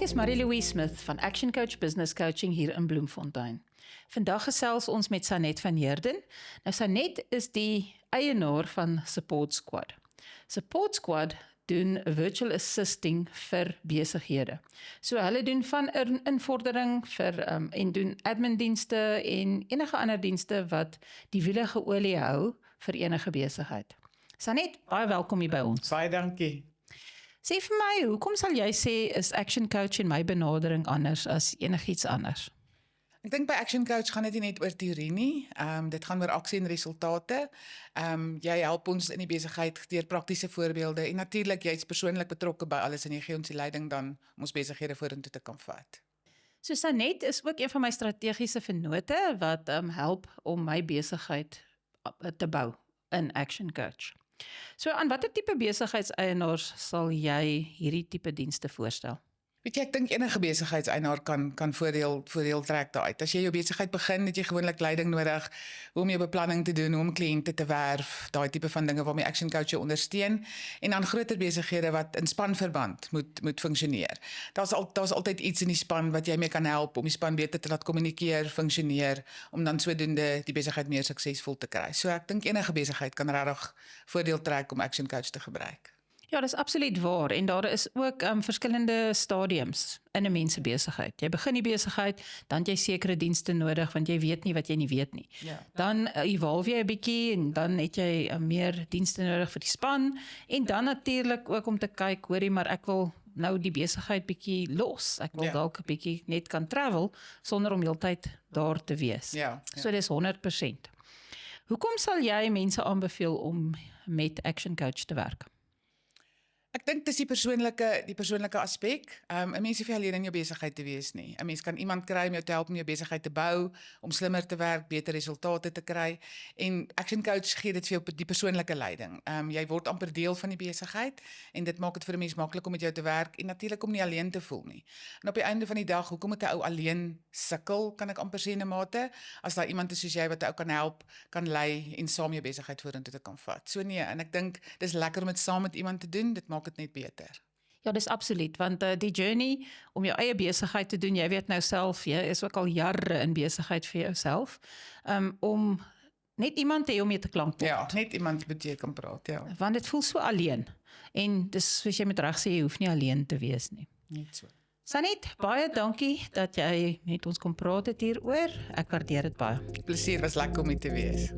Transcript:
is Marie-Louise Smith van Action Coach Business Coaching hier in Bloemfontein. Vandag gesels ons met Sanet van Heerden. Nou Sanet is die eienaar van Support Squad. Support Squad doen virtual assisting vir besighede. So hulle doen van invordering en doen admindienste en enige ander dienste wat die wiele geolie hou vir enige besigheid. Sanet, baie welkom hier by ons. Baie dankie. Sê vir my, hoekom sal jy sê is Action Coach en my benadering anders as enigiets anders? Ek dink by Action Coach gaan dit nie net oor teorie nie. Dit gaan oor aksie en resultate. Jy help ons in die besigheid deur praktiese voorbeelde en natuurlik jy's persoonlik betrokke by alles en jy gee ons die leiding dan om ons besighede vorentoe te kan vat. So Sanet is ook een van my strategiese vennote wat help om my besigheid te bou in Action Coach. So aan watter tipe besigheidseienaars sal jy hierdie tipe dienste voorstel? Weet jy, ek dink enige besigheidseienaar kan voordeel trek daaruit. As jy jou besigheid begin, het jy gewoonlik leiding nodig, hoe om jou beplanning te doen, hoe om kliënte te werf, daai tipe van dinge waarmee Action Coach jou ondersteun, en dan groter besighede wat in spanverband moet funksioneer. Daar's altyd iets in die span wat jy mee kan help om die span beter te laat kommunikeer, funksioneer, om dan sodoende die besigheid meer suksesvol te kry. So ek dink enige besigheid kan regtig voordeel trek om Action Coach te gebruik. Ja, dis absoluut waar en daar is ook verskillende stadiums in 'n mens se besigheid. Jy begin die besigheid, dan het jy sekere dienste nodig want jy weet nie wat jy nie weet nie. Ja. Dan evolve jy 'n bietjie en dan het jy meer dienste nodig vir die span en dan natuurlik ook om te kyk, hoorie, maar ek wil nou die besigheid bietjie los. Ek wil dalk 'n bietjie net kan travel sonder om heeltyd daar te wees. Ja. So dis 100%. Hoekom sal jy mense aanbeveel om met Action Coach te werk? Ek dink dis die persoonlike aspek. 'n Mens hoef nie alleen in jou besigheid te wees nie. 'n Mens kan iemand kry om jou te help om jou besigheid te bou, om slimmer te werk, beter resultate te kry. En Action Coach gee dit vir jou die persoonlike leiding. Jy word amper deel van die besigheid en dit maak dit vir 'n mens maklik om met jou te werk en natuurlik om nie alleen te voel nie. En op die einde van die dag, hoekom moet 'n ou alleen sukkel, kan ek amper sê in 'n mate, as daar iemand is soos jy wat 'n ou kan help, kan lei en saam jou besigheid vorentoe te kan vat. So nee, en ek dink dis lekker om dit saam met iemand te doen. Dit maak dit net beter. Ja, dis absoluut, want die journey om jou eie besigheid te doen, jy weet nou self, jy is ook al jare in besigheid vir jouself, om net iemand te hê om mee te klank word. Ja, net iemand met wie jy kan praat, ja. Want dit voel so alleen, en dis soos jy met reg sê, jy hoef nie alleen te wees nie. Net so. Sanet, baie dankie dat jy met ons kom praat het hieroor, ek waardeer dit baie. Plesier, was lekker om hier te wees.